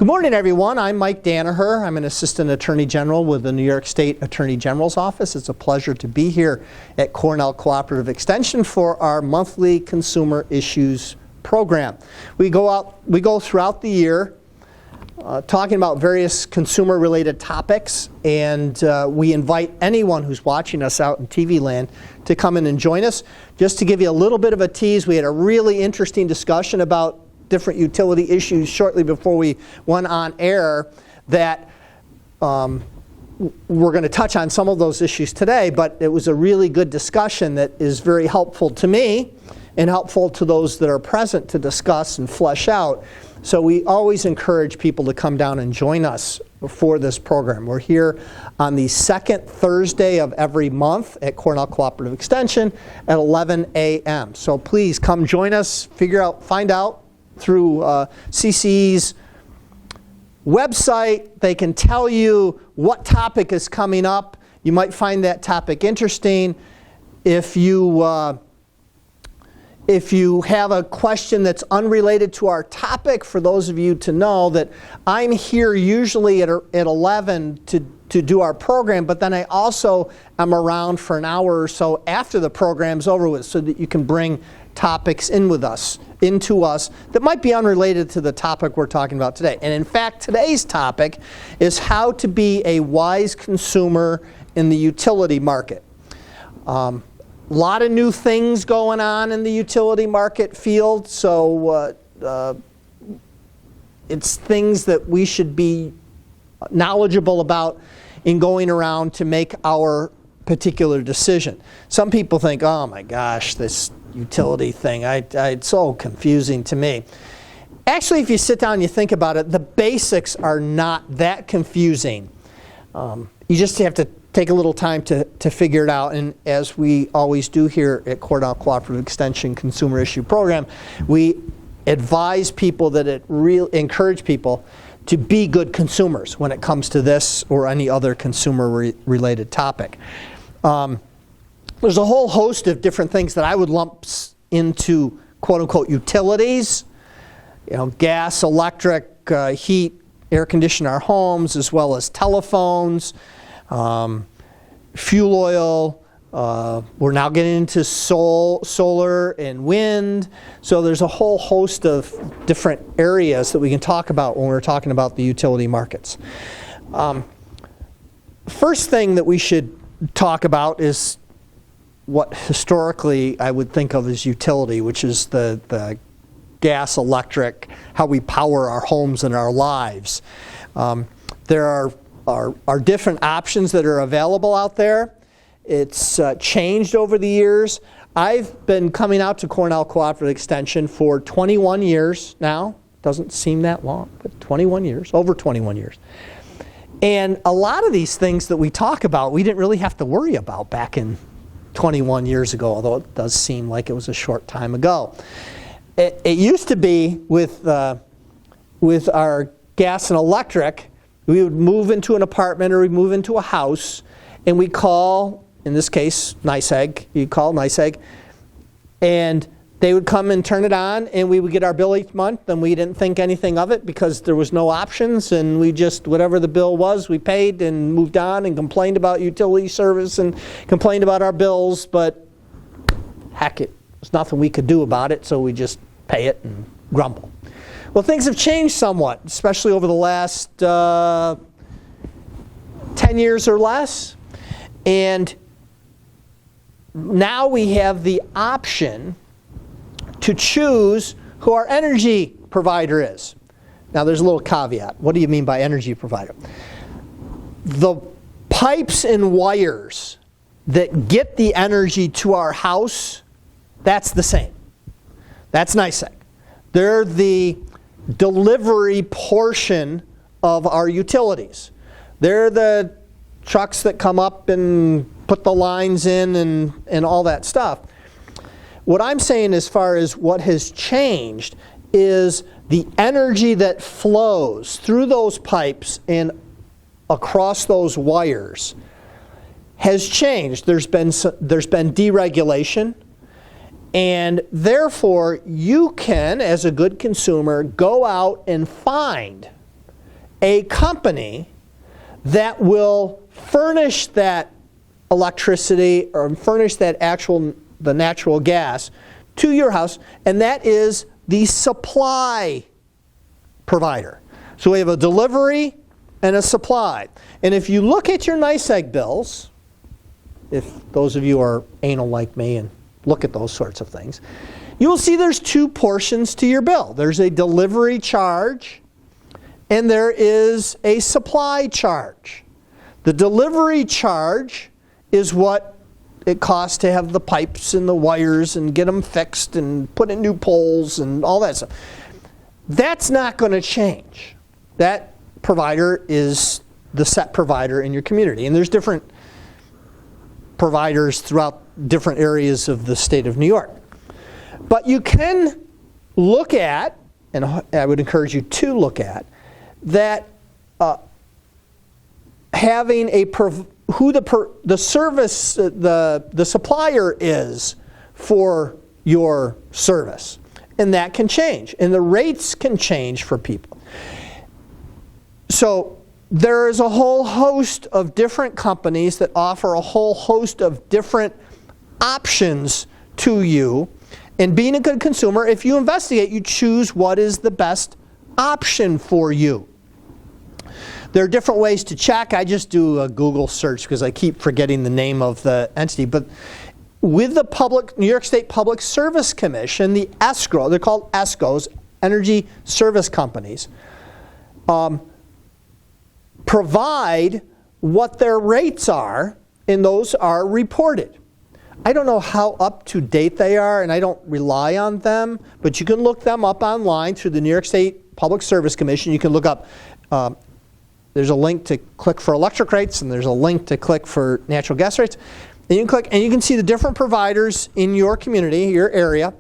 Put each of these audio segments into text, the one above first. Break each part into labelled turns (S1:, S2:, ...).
S1: Good morning, everyone. I'm Mike Danaher. I'm an Assistant Attorney General with the New York State Attorney General's Office. It's a pleasure to be here at Cornell Cooperative Extension for our monthly Consumer Issues program. We go throughout the year talking about various consumer-related topics, and we invite anyone who's watching us out in TV land to come in and join us. Just to give you a little bit of a tease, we had a really interesting discussion about different utility issues shortly before we went on air that we're going to touch on some of those issues today, but it was a really good discussion that is very helpful to me and helpful to those that are present to discuss and flesh out. So we always encourage people to come down and join us for this program. We're here on the second Thursday of every month at Cornell Cooperative Extension at 11 a.m. So please come join us, find out through CCE's website. They can tell you what topic is coming up. You might find that topic interesting. If you have a question that's unrelated to our topic, for those of you to know that I'm here usually at 11 to do our program, but then I also am around for an hour or so after the program's over with so that you can bring topics into us that might be unrelated to the topic we're talking about today. And in fact, today's topic is how to be a wise consumer in the utility market. A lot of new things going on in the utility market field, so it's things that we should be knowledgeable about in going around to make our particular decision. Some people think, oh my gosh, this utility thing, it's so confusing to me. Actually, if you sit down and you think about it, the basics are not that confusing. You just have to take a little time to figure it out, and as we always do here at Cornell Cooperative Extension Consumer Issue Program, we advise people encourage people to be good consumers when it comes to this or any other consumer-related topic. There's a whole host of different things that I would lump into quote-unquote utilities. Gas, electric, heat, air condition our homes, as well as telephones, fuel oil. We're now getting into solar and wind. So there's a whole host of different areas that we can talk about when we're talking about the utility markets. First thing that we should talk about is what historically I would think of as utility, which is the gas, electric, how we power our homes and our lives. There are different options that are available out there. It's changed over the years. I've been coming out to Cornell Cooperative Extension for 21 years now. Doesn't seem that long, but 21 years, over 21 years. And a lot of these things that we talk about, we didn't really have to worry about back in 21 years ago, although it does seem like it was a short time ago. It used to be with our gas and electric, we would move into an apartment or we'd move into a house, and we'd call, in this case, NYSEG. You'd call NYSEG, and they would come and turn it on, and we would get our bill each month, and we didn't think anything of it because there was no options, and we just, whatever the bill was, we paid and moved on and complained about utility service and complained about our bills, but heck, it was nothing we could do about it, so we just pay it and grumble. Well, things have changed somewhat, especially over the last 10 years or less, and now we have the option to choose who our energy provider is. Now there's a little caveat. What do you mean by energy provider? The pipes and wires that get the energy to our house, that's the same. That's NYSEG. They're the delivery portion of our utilities. They're the trucks that come up and put the lines in and all that stuff. What I'm saying as far as what has changed is the energy that flows through those pipes and across those wires has changed. There's been deregulation, and therefore you can, as a good consumer, go out and find a company that will furnish that electricity or furnish that the natural gas to your house, and that is the supply provider. So we have a delivery and a supply. And if you look at your NYSEG bills, if those of you are anal like me and look at those sorts of things, you'll see there's two portions to your bill. There's a delivery charge and there is a supply charge. The delivery charge is what it costs to have the pipes and the wires and get them fixed and put in new poles and all that stuff. That's not going to change. That provider is the set provider in your community. And there's different providers throughout different areas of the state of New York. But you can look at, and I would encourage you to look at, that having who the service, the supplier is for your service. And that can change. And the rates can change for people. So there is a whole host of different companies that offer a whole host of different options to you. And being a good consumer, if you investigate, you choose what is the best option for you. There are different ways to check. I just do a Google search because I keep forgetting the name of the entity. But with the New York State Public Service Commission, the escrow, they're called ESCOs, Energy Service Companies, provide what their rates are, and those are reported. I don't know how up to date they are, and I don't rely on them, but you can look them up online through the New York State Public Service Commission. You can look up, there's a link to click for electric rates, and there's a link to click for natural gas rates. And you can click, and you can see the different providers in your community, your area,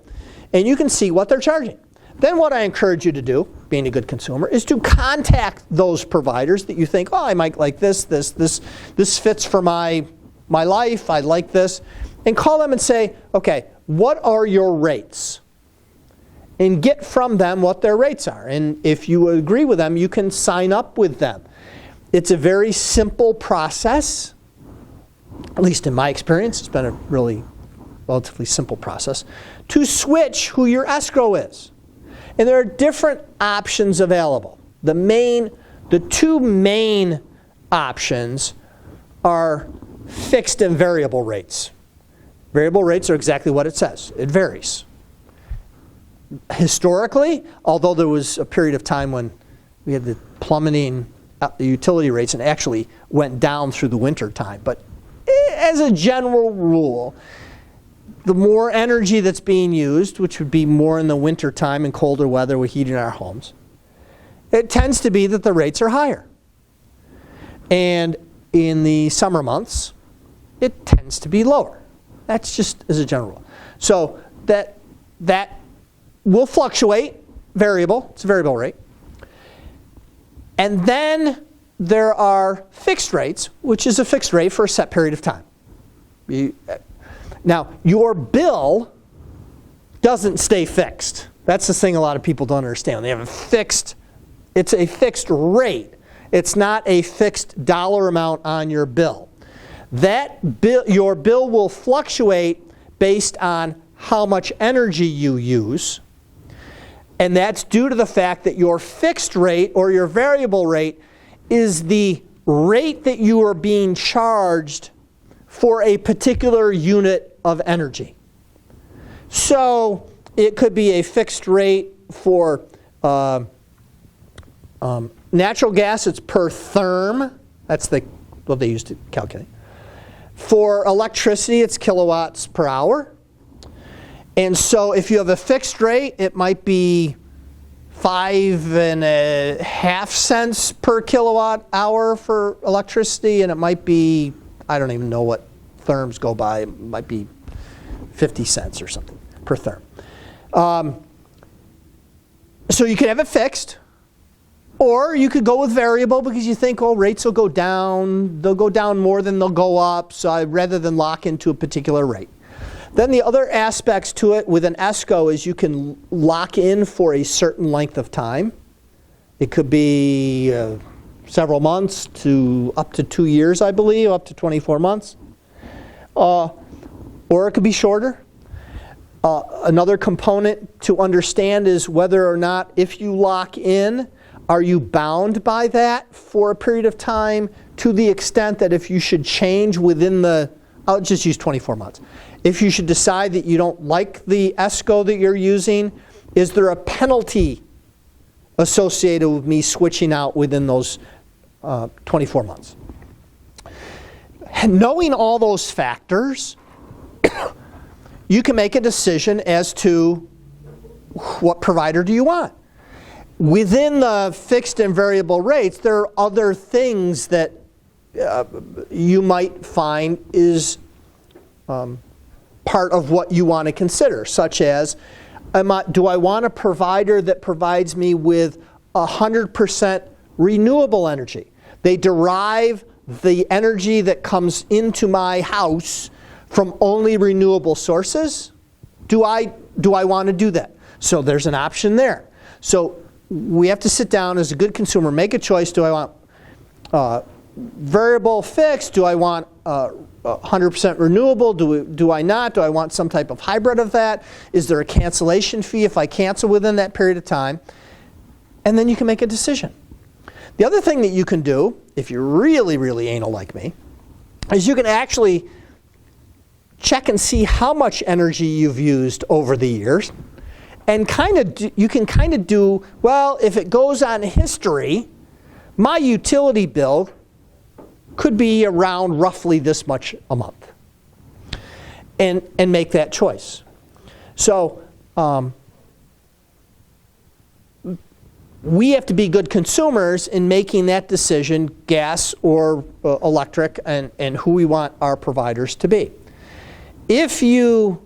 S1: and you can see what they're charging. Then what I encourage you to do, being a good consumer, is to contact those providers that you think, oh, I might like this fits for my life, I like this. And call them and say, okay, what are your rates? And get from them what their rates are. And if you agree with them, you can sign up with them. It's a very simple process, at least in my experience. It's been a really relatively simple process, to switch who your escrow is. And there are different options available. The two main options are fixed and variable rates. Variable rates are exactly what it says. It varies. Historically, although there was a period of time when we had the plummeting utility rates and actually went down through the winter time, but as a general rule, the more energy that's being used, which would be more in the winter time and colder weather with heating our homes, it tends to be that the rates are higher. And in the summer months, it tends to be lower. That's just as a general rule. So that will fluctuate, variable, it's a variable rate. And then there are fixed rates, which is a fixed rate for a set period of time. Now, your bill doesn't stay fixed. That's the thing a lot of people don't understand. They have it's a fixed rate. It's not a fixed dollar amount on your bill. Your bill will fluctuate based on how much energy you use. And that's due to the fact that your fixed rate or your variable rate is the rate that you are being charged for a particular unit of energy. So it could be a fixed rate for natural gas, it's per therm. That's what they use to calculate. For electricity, it's kilowatts per hour. And so if you have a fixed rate, it might be 5.5 cents per kilowatt hour for electricity, and it might be, I don't even know what therms go by, it might be 50 cents or something per therm. So you could have it fixed, or you could go with variable because you think, oh, rates will go down, they'll go down more than they'll go up, so rather than lock into a particular rate. Then the other aspects to it with an ESCO is you can lock in for a certain length of time. It could be several months to up to 2 years, I believe, up to 24 months. Or it could be shorter. Another component to understand is whether or not, if you lock in, are you bound by that for a period of time, to the extent that if you should change within the, I'll just use 24 months. If you should decide that you don't like the ESCO that you're using, is there a penalty associated with me switching out within those 24 months? And knowing all those factors, you can make a decision as to what provider do you want. Within the fixed and variable rates, there are other things that you might find is part of what you want to consider, such as, do I want a provider that provides me with 100% renewable energy? They derive the energy that comes into my house from only renewable sources? Do I want to do that? So there's an option there. So we have to sit down as a good consumer, make a choice. Do I want variable, fixed? Do I want 100% renewable? Do I not? Do I want some type of hybrid of that? Is there a cancellation fee if I cancel within that period of time? And then you can make a decision. The other thing that you can do, if you're really, really anal like me, is you can actually check and see how much energy you've used over the years, and you can kind of do, well, if it goes on history, my utility bill could be around roughly this much a month, and make that choice. So we have to be good consumers in making that decision, gas or electric, and who we want our providers to be. If you,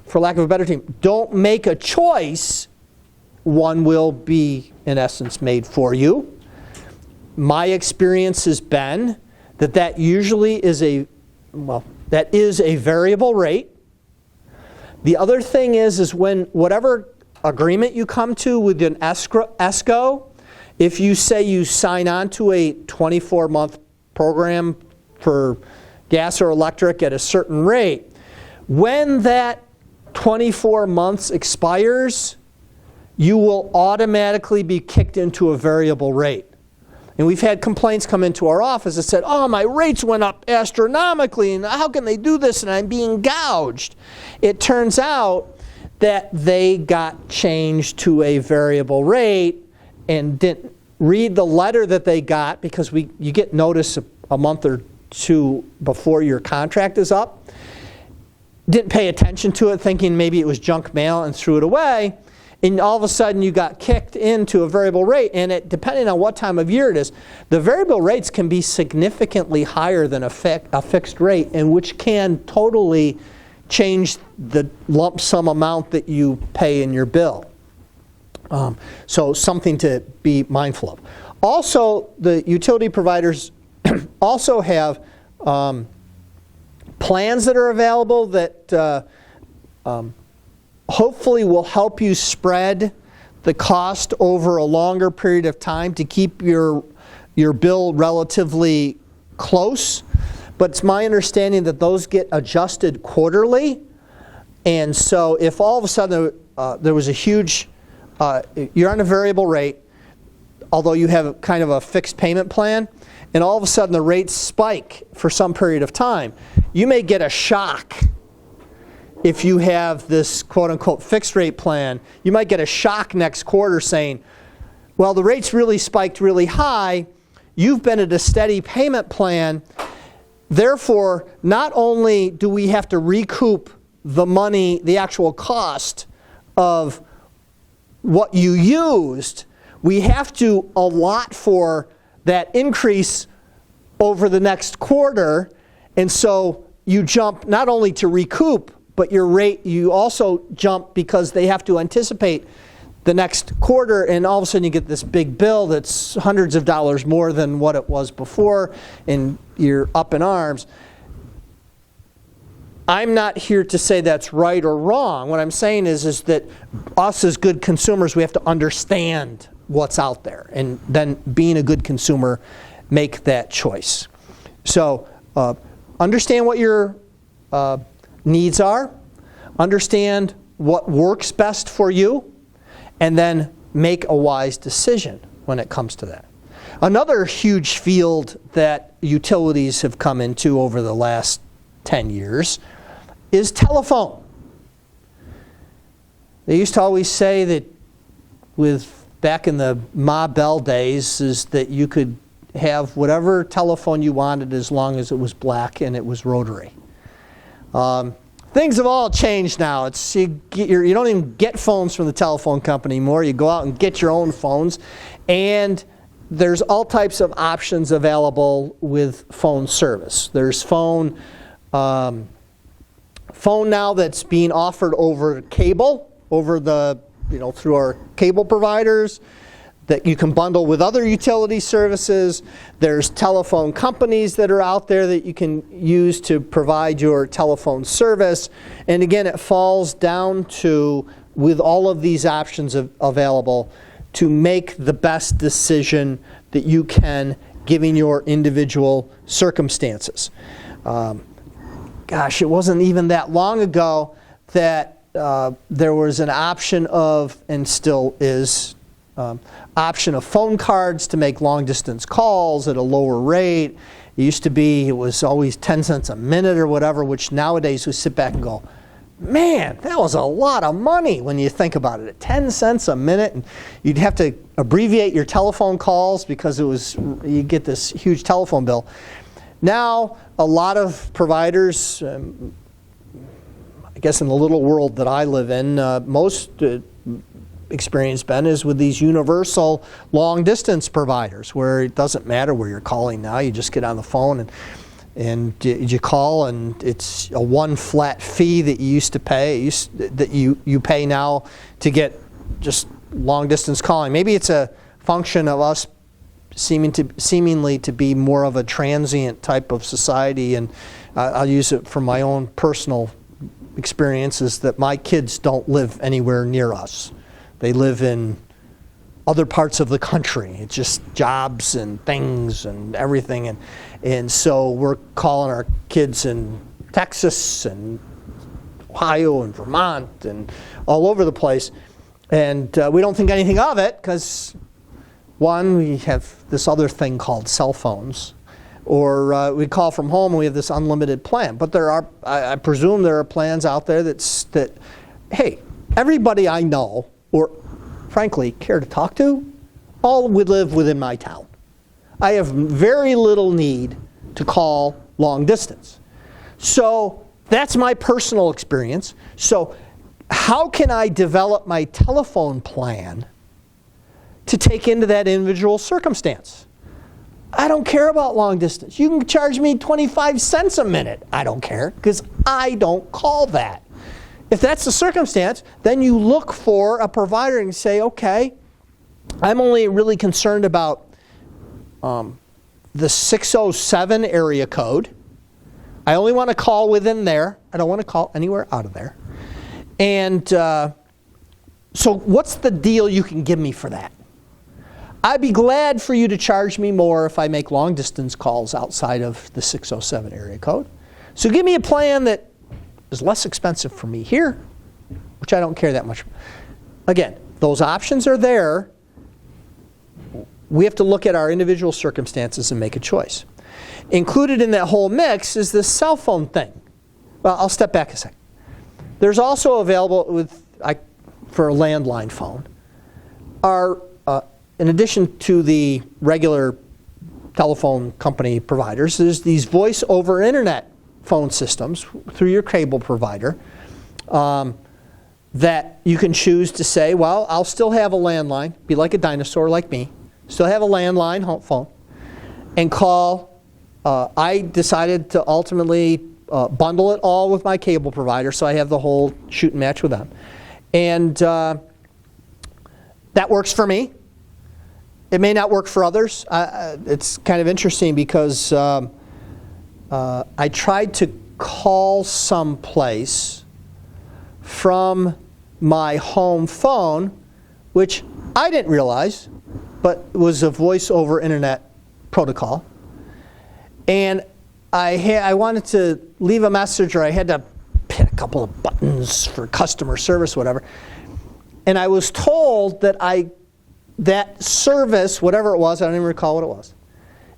S1: for lack of a better term, don't make a choice, one will be, in essence, made for you. My experience has been that usually is that is a variable rate. The other thing is when whatever agreement you come to with an ESCO, if you say you sign on to a 24-month program for gas or electric at a certain rate, when that 24 months expires, you will automatically be kicked into a variable rate. And we've had complaints come into our office that said, oh, my rates went up astronomically, and how can they do this, and I'm being gouged. It turns out that they got changed to a variable rate and didn't read the letter that they got, because you get notice a month or two before your contract is up. Didn't pay attention to it, thinking maybe it was junk mail, and threw it away. And all of a sudden you got kicked into a variable rate, and depending on what time of year it is, the variable rates can be significantly higher than a fixed rate, and which can totally change the lump sum amount that you pay in your bill. So something to be mindful of. Also, the utility providers also have plans that are available that hopefully will help you spread the cost over a longer period of time to keep your bill relatively close. But it's my understanding that those get adjusted quarterly. And so if all of a sudden there was a huge, you're on a variable rate, although you have kind of a fixed payment plan, and all of a sudden the rates spike for some period of time, you may get a shock. If you have this quote-unquote fixed rate plan, you might get a shock next quarter saying, well, the rates really spiked really high. You've been at a steady payment plan. Therefore, not only do we have to recoup the money, the actual cost of what you used, we have to allot for that increase over the next quarter. And so you jump not only to recoup, but your rate, you also jump because they have to anticipate the next quarter, and all of a sudden you get this big bill that's hundreds of dollars more than what it was before, and you're up in arms. I'm not here to say that's right or wrong. What I'm saying is that us as good consumers, we have to understand what's out there, and then being a good consumer, make that choice. So understand what your needs are, understand what works best for you, and then make a wise decision when it comes to that. Another huge field that utilities have come into over the last 10 years is telephone. They used to always say that back in the Ma Bell days, is that you could have whatever telephone you wanted as long as it was black and it was rotary. Things have all changed now. You don't even get phones from the telephone company anymore. You go out and get your own phones, and there's all types of options available with phone service. There's phone now that's being offered over cable, through our cable providers, that you can bundle with other utility services. There's telephone companies that are out there that you can use to provide your telephone service. And again, it falls down to, with all of these options available, to make the best decision that you can, given your individual circumstances. It wasn't even that long ago that there was an option of, and still is, option of phone cards to make long distance calls at a lower rate. It was always 10 cents a minute or whatever, which nowadays we sit back and go, man, that was a lot of money when you think about it. At 10 cents a minute, and you'd have to abbreviate your telephone calls because you get this huge telephone bill. Now, a lot of providers, I guess in the little world that I live in, most experience, Ben, is with these universal long distance providers, where it doesn't matter where you're calling now. You just get on the phone and you call, and it's a one flat fee that you used to pay, that you pay now to get just long distance calling. Maybe it's a function of us seemingly to be more of a transient type of society, and I'll use it from my own personal experiences, that my kids don't live anywhere near us. They live in other parts of the country. It's just jobs and things and everything. And so we're calling our kids in Texas and Ohio and Vermont and all over the place. And we don't think anything of it because, one, we have this other thing called cell phones. Or we call from home and we have this unlimited plan. But I presume there are plans out there that, hey, everybody I know, or frankly care to talk to, all would live within my town. I have very little need to call long distance. So that's my personal experience. So how can I develop my telephone plan to take into that individual circumstance? I don't care about long distance. You can charge me 25 cents a minute. I don't care, because I don't call that. If that's the circumstance, then you look for a provider and say, okay, I'm only really concerned about the 607 area code. I only want to call within there. I don't want to call anywhere out of there. And so what's the deal you can give me for that? I'd be glad for you to charge me more if I make long distance calls outside of the 607 area code. So give me a plan that is less expensive for me here, which I don't care that much. Again, those options are there. We have to look at our individual circumstances and make a choice. Included in that whole mix is this cell phone thing. Well, I'll step back a second. There's also available for a landline phone in addition to the regular telephone company providers, there's these voice over internet phone systems through your cable provider that you can choose to say, well, I'll still have a landline, be like a dinosaur like me, still have a landline home phone, and call. I decided to ultimately bundle it all with my cable provider, so I have the whole shoot and match with them. And that works for me. It may not work for others. It's kind of interesting because I tried to call someplace from my home phone, which I didn't realize but it was a voice over internet protocol. And I wanted to leave a message, or I had to hit a couple of buttons for customer service, whatever. And I was told that that service, whatever it was, I don't even recall what it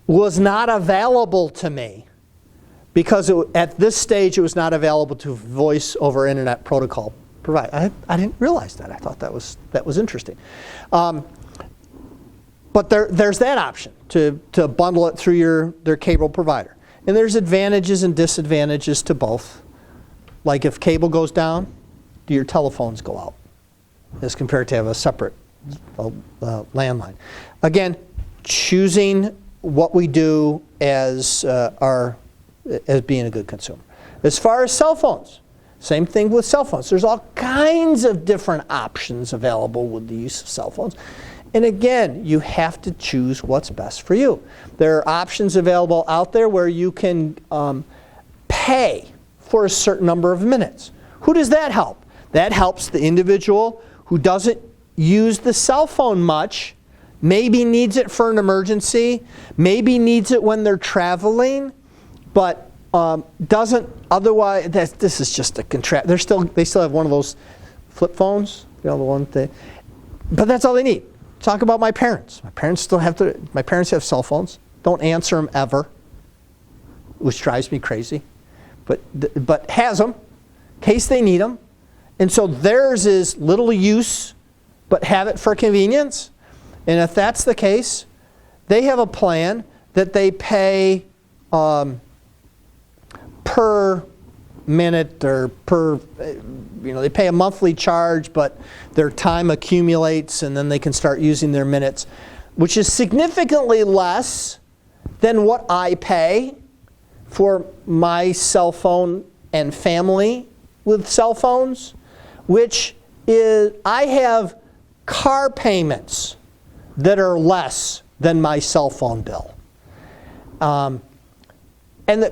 S1: was not available to me because at this stage it was not available to voice over internet protocol provider. I didn't realize that. I thought that was interesting. But there's that option to bundle it through their cable provider. And there's advantages and disadvantages to both. Like if cable goes down, do your telephones go out as compared to have a separate landline? Again, choosing what we do as being a good consumer. As far as cell phones, same thing with cell phones. There's all kinds of different options available with the use of cell phones. And again, you have to choose what's best for you. There are options available out there where you can pay for a certain number of minutes. Who does that help? That helps the individual who doesn't use the cell phone much, maybe needs it for an emergency, maybe needs it when they're traveling, but doesn't otherwise. This is just a contract. They still have one of those flip phones, the one thing, but that's all they need. Talk about my parents. My parents have cell phones. Don't answer them ever, which drives me crazy. But has them in case they need them. And so theirs is little use, but have it for convenience. And if that's the case, they have a plan that they pay per minute or they pay a monthly charge, but their time accumulates and then they can start using their minutes, which is significantly less than what I pay for my cell phone and family with cell phones, which is, I have car payments that are less than my cell phone bill. And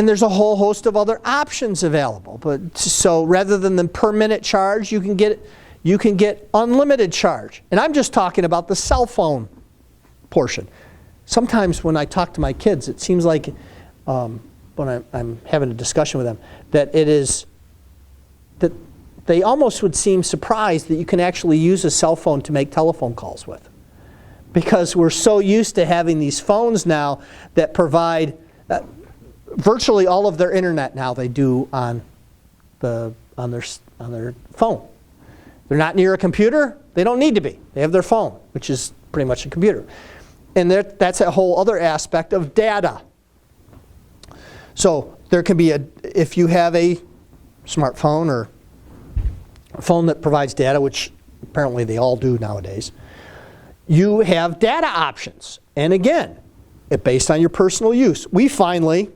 S1: there's a whole host of other options available. But so rather than the per minute charge, you can get unlimited charge. And I'm just talking about the cell phone portion. Sometimes when I talk to my kids, it seems like when I'm having a discussion with them, that they almost would seem surprised that you can actually use a cell phone to make telephone calls with. Because we're so used to having these phones now that provide virtually all of their internet now they do on their phone. They're not near a computer. They don't need to be. They have their phone, which is pretty much a computer. And that's a whole other aspect of data. So there can be if you have a smartphone or a phone that provides data, which apparently they all do nowadays, you have data options. And again, based on your personal use. We finally,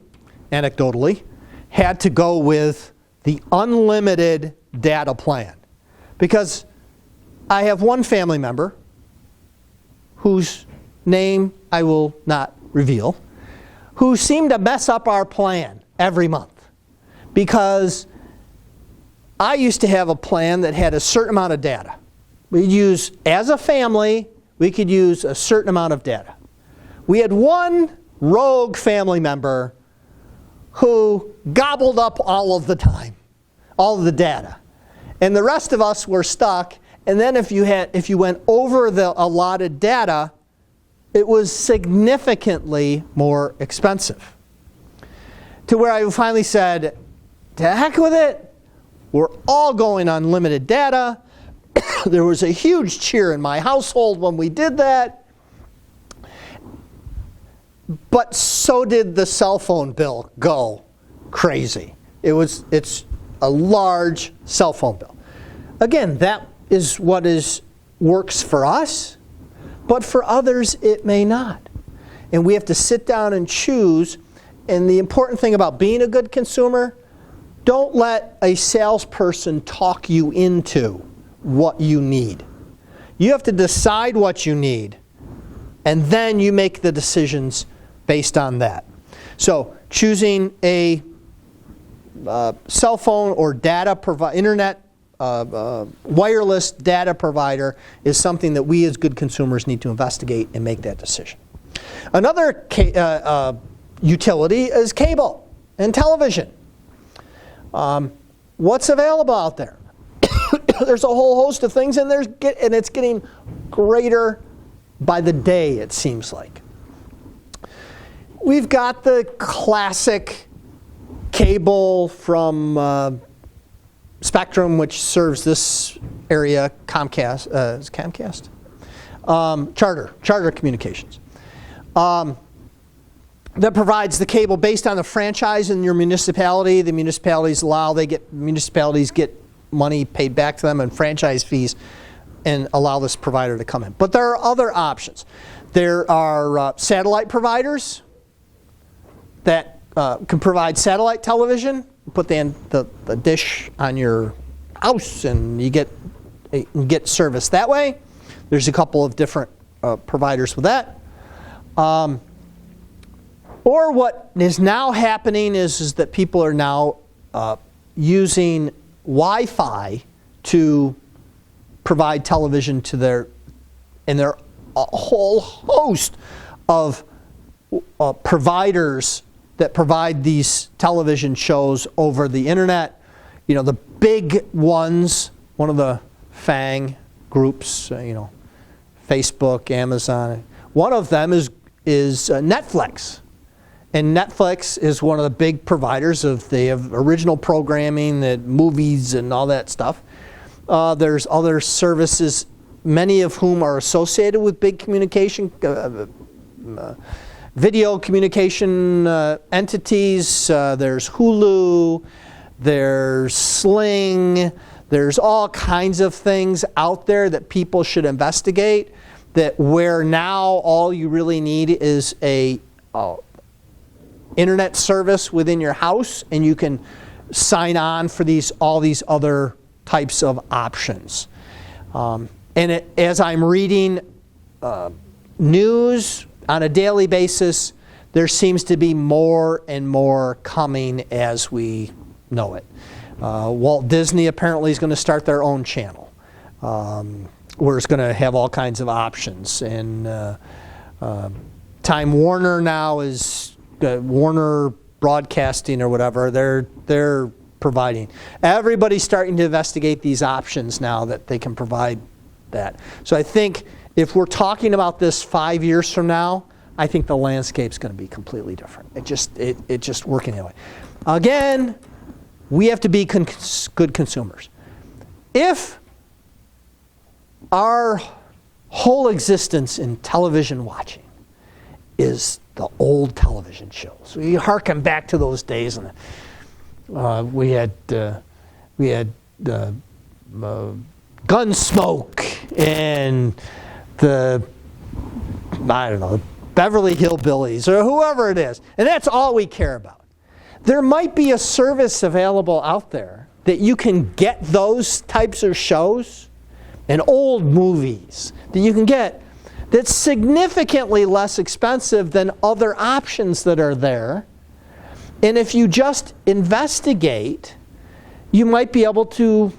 S1: anecdotally, had to go with the unlimited data plan. Because I have one family member whose name I will not reveal, who seemed to mess up our plan every month. Because I used to have a plan that had a certain amount of data. We'd use, as a family, we could use a certain amount of data. We had one rogue family member who gobbled up all of the time, all of the data. And the rest of us were stuck. And then if you went over the allotted data, it was significantly more expensive. To where I finally said, to heck with it. We're all going on unlimited data. There was a huge cheer in my household when we did that. But so did the cell phone bill go crazy. It's a large cell phone bill. Again, that is what works for us, but for others it may not. And we have to sit down and choose. And the important thing about being a good consumer, don't let a salesperson talk you into what you need. You have to decide what you need, and then you make the decisions based on that. So choosing a cell phone or internet wireless data provider is something that we as good consumers need to investigate and make that decision. Another utility is cable and television. What's available out there? There's a whole host of things, and it's getting greater by the day, it seems like. We've got the classic cable from Spectrum, which serves this area, Comcast, is it Comcast? Charter Communications. That provides the cable based on the franchise in your municipality. The municipalities municipalities get money paid back to them and franchise fees and allow this provider to come in. But there are other options. There are satellite providers that can provide satellite television. Put the dish on your house and you get service that way. There's a couple of different providers with that. Or what is now happening is that people are now using Wi-Fi to provide television to there are a whole host of providers that provide these television shows over the internet. You know, the big ones, one of the FANG groups, Facebook, Amazon. One of them is Netflix. And Netflix is one of the big providers they have original programming, movies and all that stuff. There's other services, many of whom are associated with big communication, video communication entities. There's Hulu, there's Sling, there's all kinds of things out there that people should investigate, where now all you really need is a internet service within your house, and you can sign on for all these other types of options. As I'm reading news on a daily basis, there seems to be more and more coming as we know it. Walt Disney apparently is going to start their own channel, where it's going to have all kinds of options. And Time Warner now is Warner Broadcasting or whatever. They're providing. Everybody's starting to investigate these options now that they can provide that. So I think if we're talking about this 5 years from now, I think the landscape's going to be completely different. It just working that way. Again, we have to be good consumers. If our whole existence in television watching is the old television shows, we harken back to those days, and we had Gunsmoke and the Beverly Hillbillies or whoever it is, and that's all we care about. There might be a service available out there that you can get those types of shows and old movies that you can get that's significantly less expensive than other options that are there. And if you just investigate, you might be able to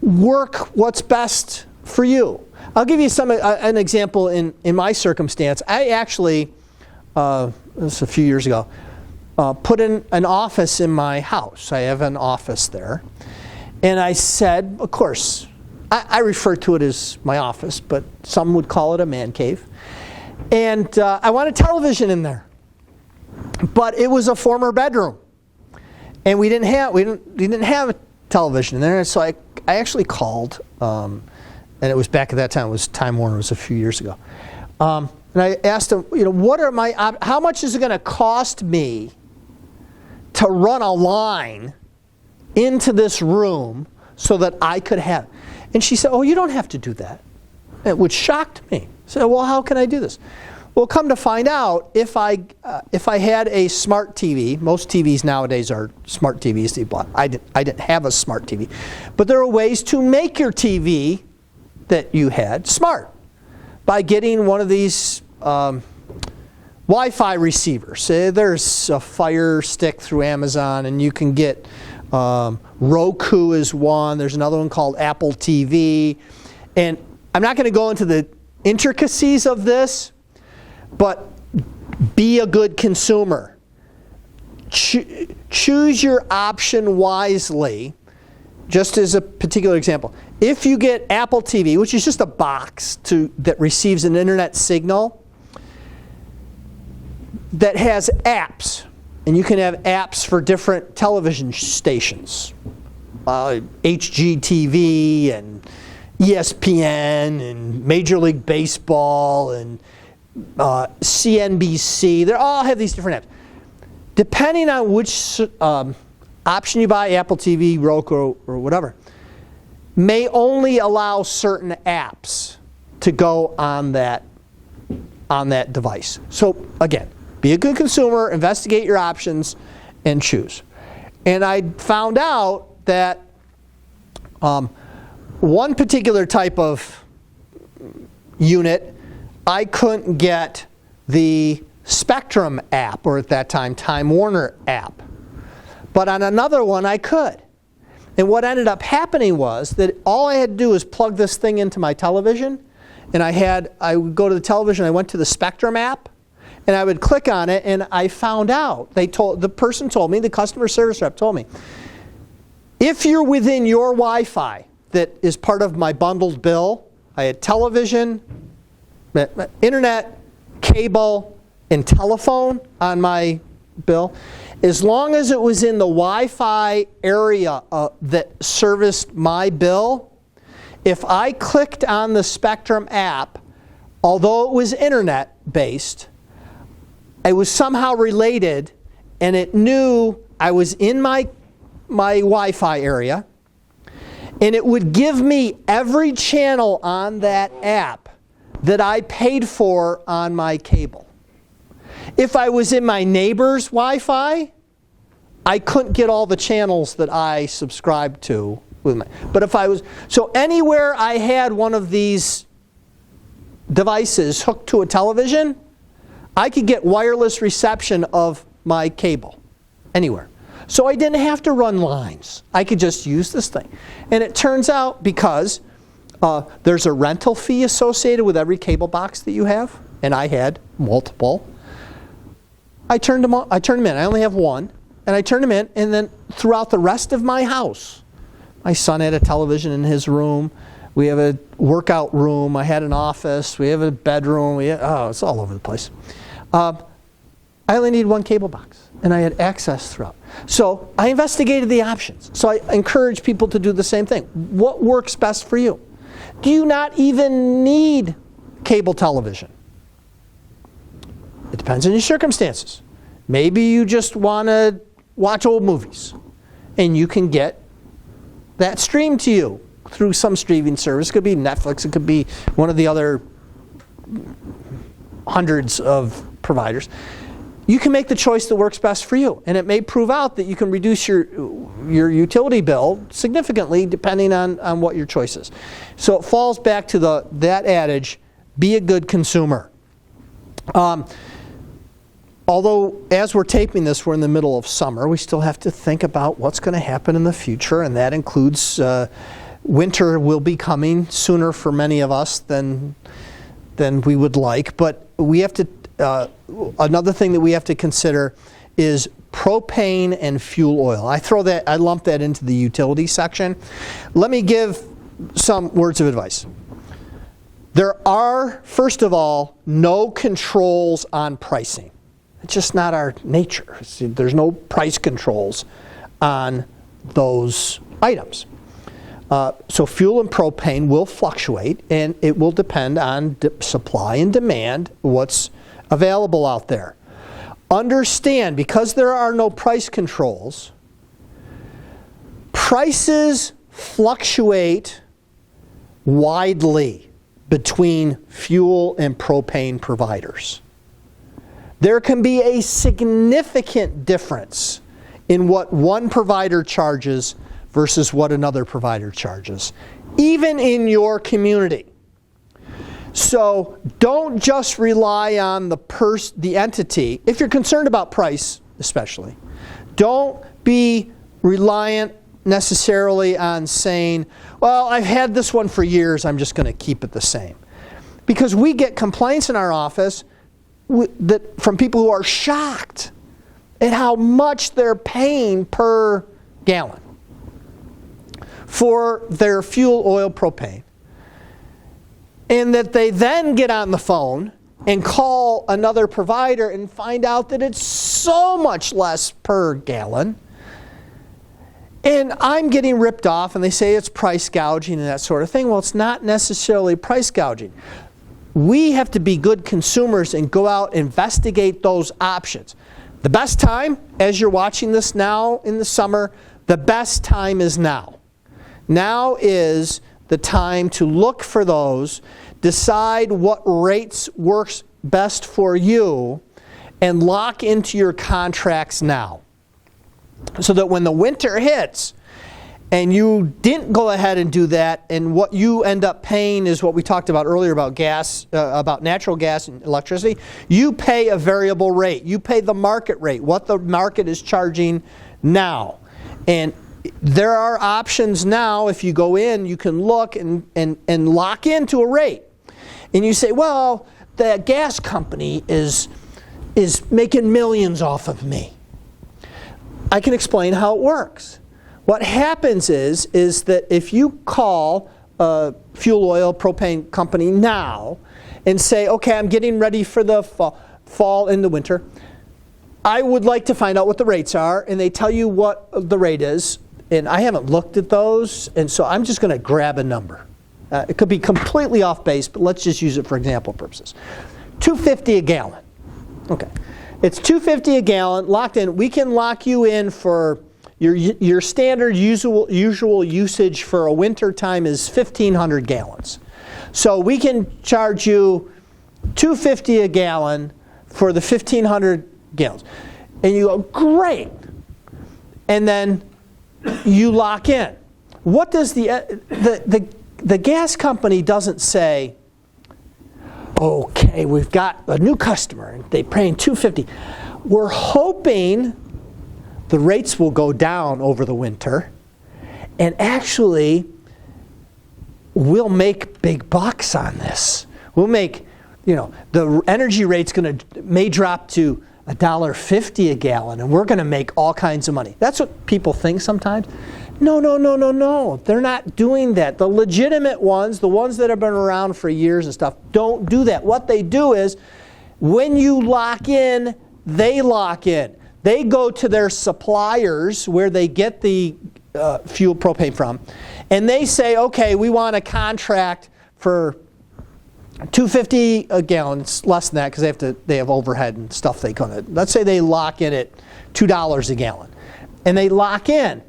S1: work what's best for you. I'll give you an example in my circumstance. I actually, this was a few years ago, put in an office in my house. I have an office there. And I said, of course, I refer to it as my office, but some would call it a man cave. And I want a television in there. But it was a former bedroom. And we didn't have a television in there. So I actually called, and it was back at that time, it was Time Warner, it was a few years ago. And I asked them, how much is it going to cost me to run a line into this room so that I could have it? And she said, oh, you don't have to do that. Which shocked me. I said, well, how can I do this? Well, come to find out, if I had a smart TV, most TVs nowadays are smart TVs. I didn't have a smart TV. But there are ways to make your TV that you had smart by getting one of these Wi-Fi receivers. There's a Fire Stick through Amazon, and you can get Roku is one. There's another one called Apple TV. And I'm not going to go into the intricacies of this, but be a good consumer. Choose your option wisely. Just as a particular example, if you get Apple TV, which is just a box that receives an internet signal that has apps, and you can have apps for different television stations, HGTV and ESPN and Major League Baseball and CNBC. They all have these different apps. Depending on which option you buy, Apple TV, Roku, or whatever, may only allow certain apps to go on that device. So again, be a good consumer, investigate your options, and choose. And I found out that one particular type of unit, I couldn't get the Spectrum app, or at that time, Time Warner app. But on another one, I could. And what ended up happening was that all I had to do was plug this thing into my television, and I would go to the television, I went to the Spectrum app, and I would click on it, and I found out, the person told me, the customer service rep told me, if you're within your Wi-Fi that is part of my bundled bill, I had television, internet, cable, and telephone on my bill, as long as it was in the Wi-Fi area that serviced my bill, if I clicked on the Spectrum app, although it was internet-based, I was somehow related, and it knew I was in my Wi-Fi area, and it would give me every channel on that app that I paid for on my cable. If I was in my neighbor's Wi-Fi, I couldn't get all the channels that I subscribed to with my. But if I was, so anywhere I had one of these devices hooked to a television, I could get wireless reception of my cable anywhere. So I didn't have to run lines. I could just use this thing. And it turns out, because there's a rental fee associated with every cable box that you have, and I had multiple, I turned them in. I only have one. And I turned them in, and then throughout the rest of my house, my son had a television in his room. We have a workout room. I had an office. We have a bedroom. It's all over the place. I only need one cable box, and I had access throughout. So I investigated the options. So I encourage people to do the same thing. What works best for you? Do you not even need cable television? It depends on your circumstances. Maybe you just want to watch old movies, and you can get that streamed to you through some streaming service. It could be Netflix. It could be one of the other hundreds of providers. You can make the choice that works best for you, and it may prove out that you can reduce your utility bill significantly depending on what your choice is. So it falls back to that adage, be a good consumer. Although, as we're taping this, we're in the middle of summer, we still have to think about what's going to happen in the future, and that includes winter will be coming sooner for many of us than we would like. But we have to, another thing that we have to consider is propane and fuel oil. I lump that into the utility section. Let me give some words of advice. There are, first of all, no controls on pricing. It's just not our nature. There's no price controls on those items. So fuel and propane will fluctuate, and it will depend on supply and demand, what's available out there. Understand, because there are no price controls, prices fluctuate widely between fuel and propane providers. There can be a significant difference in what one provider charges versus what another provider charges, even in your community. So don't just rely on the entity. If you're concerned about price, especially, don't be reliant necessarily on saying, well, I've had this one for years, I'm just going to keep it the same. Because we get complaints in our office from people who are shocked at how much they're paying per gallon for their fuel, oil, propane. And that they then get on the phone and call another provider and find out that it's so much less per gallon. And I'm getting ripped off, and they say it's price gouging and that sort of thing. Well, it's not necessarily price gouging. We have to be good consumers and go out and investigate those options. The best time, as you're watching this now in the summer, the best time is now. Now is the time to look for those, decide what rates works best for you, and lock into your contracts now. So that when the winter hits and you didn't go ahead and do that, and what you end up paying is what we talked about earlier about gas, about natural gas and electricity, you pay a variable rate. You pay the market rate, what the market is charging now. And there are options now. If you go in, you can look and lock into a rate. And you say, well, the gas company is making millions off of me. I can explain how it works. What happens is that if you call a fuel, oil, propane company now and say, okay, I'm getting ready for the fall and the winter, I would like to find out what the rates are, and they tell you what the rate is, and I haven't looked at those, and so I'm just going to grab a number. It could be completely off base, but let's just use it for example purposes. $2.50 a gallon. Okay. It's $2.50 a gallon, locked in. We can lock you in for your standard usual usage for a winter time is 1,500 gallons. So we can charge you $2.50 a gallon for the 1,500 gallons. And you go, great. And then you lock in. What does the gas company doesn't say, okay, we've got a new customer and they're paying $2.50. We're hoping the rates will go down over the winter, and actually we'll make big bucks on this. We'll make, the energy rate's may drop to $1.50 a gallon, and we're going to make all kinds of money. That's what people think sometimes. No. They're not doing that. The legitimate ones, the ones that have been around for years and stuff, don't do that. What they do is, when you lock in, they lock in. They go to their suppliers where they get the fuel propane from, and they say, okay, we want a contract for $2.50 a gallon. It's less than that because they have overhead and stuff they can. Let's say they lock in at $2 a gallon, and they lock in.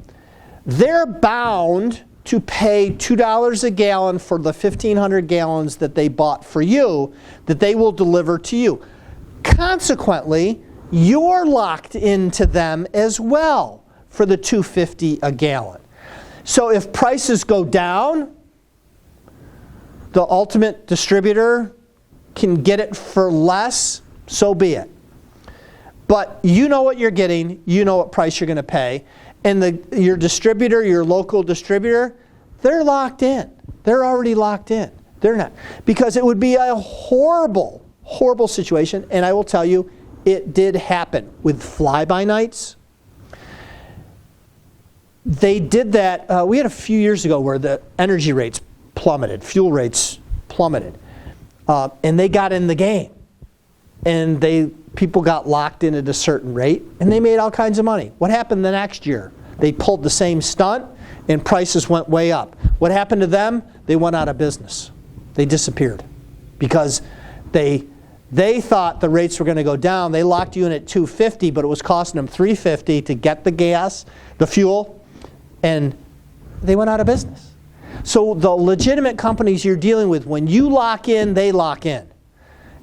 S1: They're bound to pay $2 a gallon for the 1,500 gallons that they bought for you, that they will deliver to you. Consequently, you're locked into them as well for the $2.50 a gallon. So if prices go down, the ultimate distributor can get it for less, so be it. But you know what you're getting, you know what price you're going to pay, and your distributor, your local distributor, they're locked in. They're already locked in. They're not. Because it would be a horrible, horrible situation, and I will tell you, it did happen with fly-by-nights. They did that. We had a few years ago where the energy rates plummeted, fuel rates plummeted, and they got in the game. And people got locked in at a certain rate, and they made all kinds of money. What happened the next year? They pulled the same stunt, and prices went way up. What happened to them? They went out of business. They disappeared because they thought the rates were going to go down. They locked you in at $2.50, but it was costing them $3.50 to get the gas, the fuel, and they went out of business. So the legitimate companies you're dealing with, when you lock in, they lock in.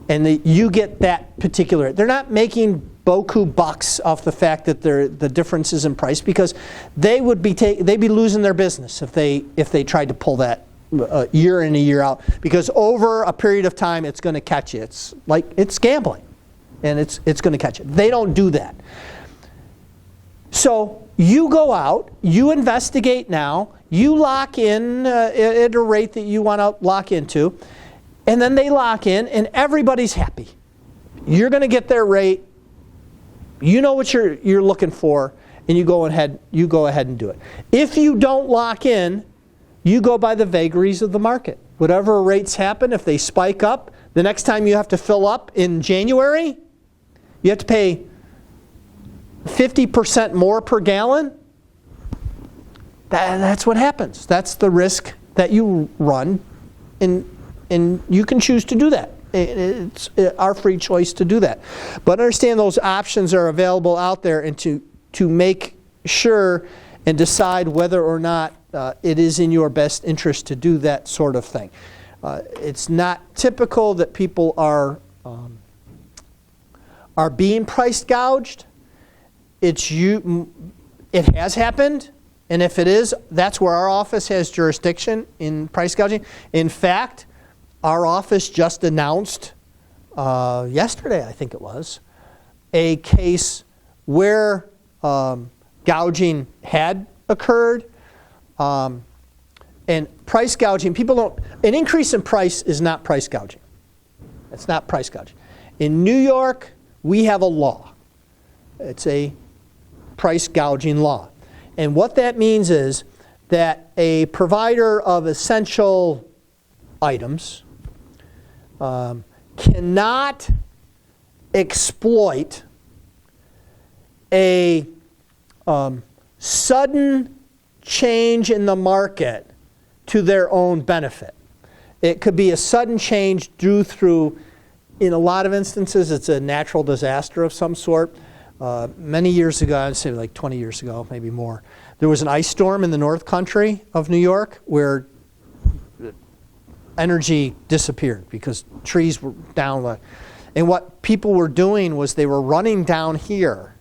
S1: And you get that particular rate. They're not making boku bucks off the fact that the difference is in price, because they'd be losing their business if they tried to pull that year in and year out, because over a period of time it's going to catch you. It's gambling, and it's going to catch you. They don't do that. So you go out, you investigate now, you lock in at a rate that you want to lock into, and then they lock in and everybody's happy. You're going to get their rate, you know what you're looking for, and you go ahead and do it. If you don't lock in, you go by the vagaries of the market. Whatever rates happen, if they spike up, the next time you have to fill up in January, you have to pay 50% more per gallon. That's what happens. That's the risk that you run, and you can choose to do that. It's our free choice to do that. But understand those options are available out there, and to make sure and decide whether or not it is in your best interest to do that sort of thing. It's not typical that people are being price gouged. It has happened, and if it is, that's where our office has jurisdiction in price gouging. In fact, our office just announced yesterday, I think it was, a case where gouging had occurred. And price gouging, an increase in price is not price gouging. It's not price gouging. In New York, we have a law. It's a price gouging law. And what that means is that a provider of essential items cannot exploit a sudden change in the market to their own benefit. It could be a sudden change due through, in a lot of instances, it's a natural disaster of some sort. Many years ago, I'd say like 20 years ago, maybe more, there was an ice storm in the North Country of New York where energy disappeared because trees were down. And what people were doing was they were running down here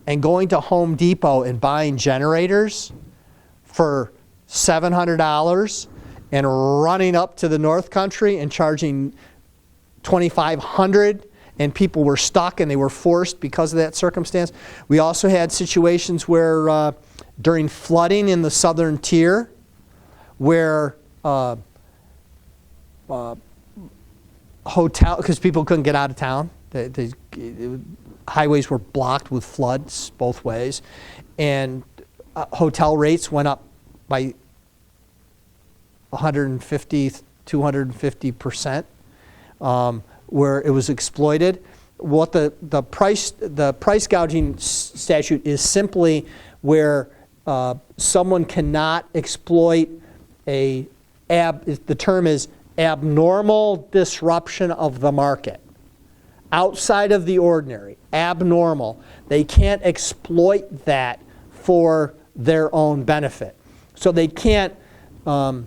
S1: and going to Home Depot and buying generators for $700 and running up to the North Country and charging $2,500, and people were stuck and they were forced because of that circumstance. We also had situations where during flooding in the southern tier, where because people couldn't get out of town, highways were blocked with floods both ways, and hotel rates went up by 150, 250%, where it was exploited. What the price gouging statute is simply where someone cannot exploit the term is abnormal disruption of the market. Outside of the ordinary, abnormal. They can't exploit that for their own benefit. So they can't, although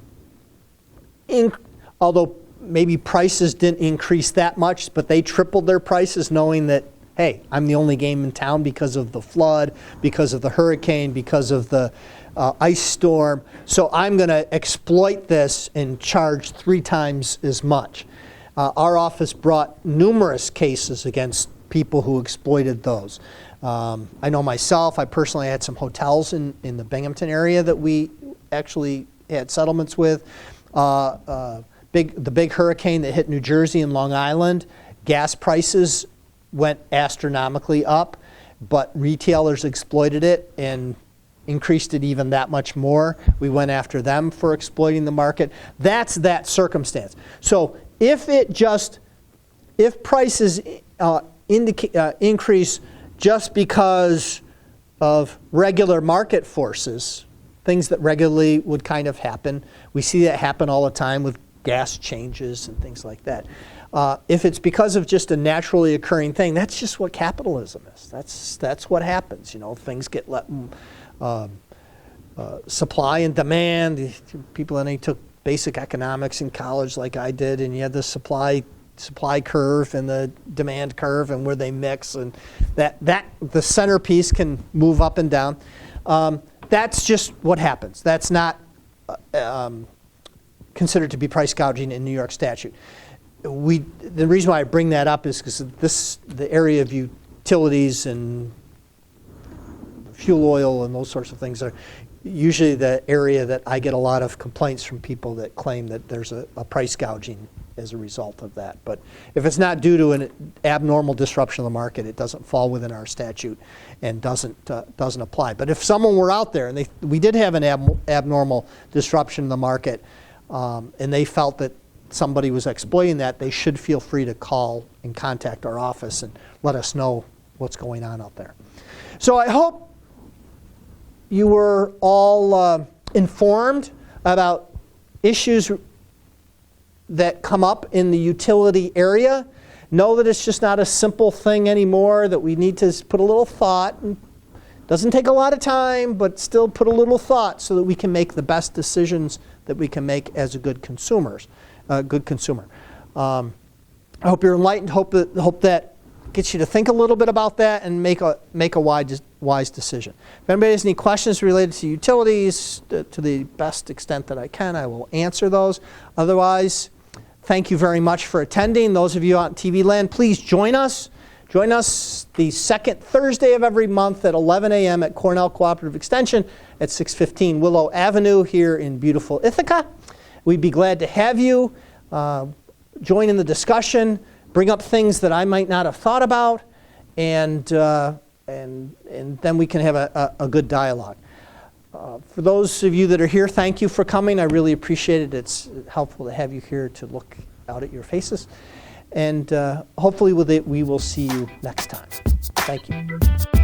S1: maybe prices didn't increase that much, but they tripled their prices knowing that, hey, I'm the only game in town because of the flood, because of the hurricane, because of the ice storm. So I'm going to exploit this and charge 3 times as much. Our office brought numerous cases against people who exploited those. I know myself, I personally had some hotels in the Binghamton area that we actually had settlements with. The big hurricane that hit New Jersey and Long Island, gas prices went astronomically up, but retailers exploited it and increased it even that much more. We went after them for exploiting the market. That's that circumstance. So if prices increase just because of regular market forces, things that regularly would kind of happen, we see that happen all the time with gas changes and things like that. If it's because of just a naturally occurring thing, that's just what capitalism is. That's what happens. You know, things get supply and demand. People only took basic economics in college like I did, and you had the supply curve and the demand curve and where they mix, and that the centerpiece can move up and down. That's just what happens. That's not considered to be price gouging in New York statute. The reason why I bring that up is because the area of utilities and fuel oil and those sorts of things are usually the area that I get a lot of complaints from people that claim that there's a price gouging as a result of that. But if it's not due to an abnormal disruption of the market, it doesn't fall within our statute and doesn't apply. But if someone were out there and we did have an abnormal disruption in the market, and they felt that somebody was exploiting that, they should feel free to call and contact our office and let us know what's going on out there. So I hope you were all informed about issues that come up in the utility area. Know that it's just not a simple thing anymore, that we need to put a little thought. It doesn't take a lot of time, but still put a little thought so that we can make the best decisions that we can make as a good consumer. I hope you're enlightened. Hope that gets you to think a little bit about that and make a wise decision. If anybody has any questions related to utilities, to the best extent that I can, I will answer those. Otherwise, thank you very much for attending. Those of you out in TV land, please join us. Join us the second Thursday of every month at 11 a.m. at Cornell Cooperative Extension at 615 Willow Avenue here in beautiful Ithaca. We'd be glad to have you join in the discussion, bring up things that I might not have thought about, and then we can have a good dialogue. For those of you that are here, thank you for coming. I really appreciate it. It's helpful to have you here to look out at your faces. And hopefully we will see you next time. Thank you.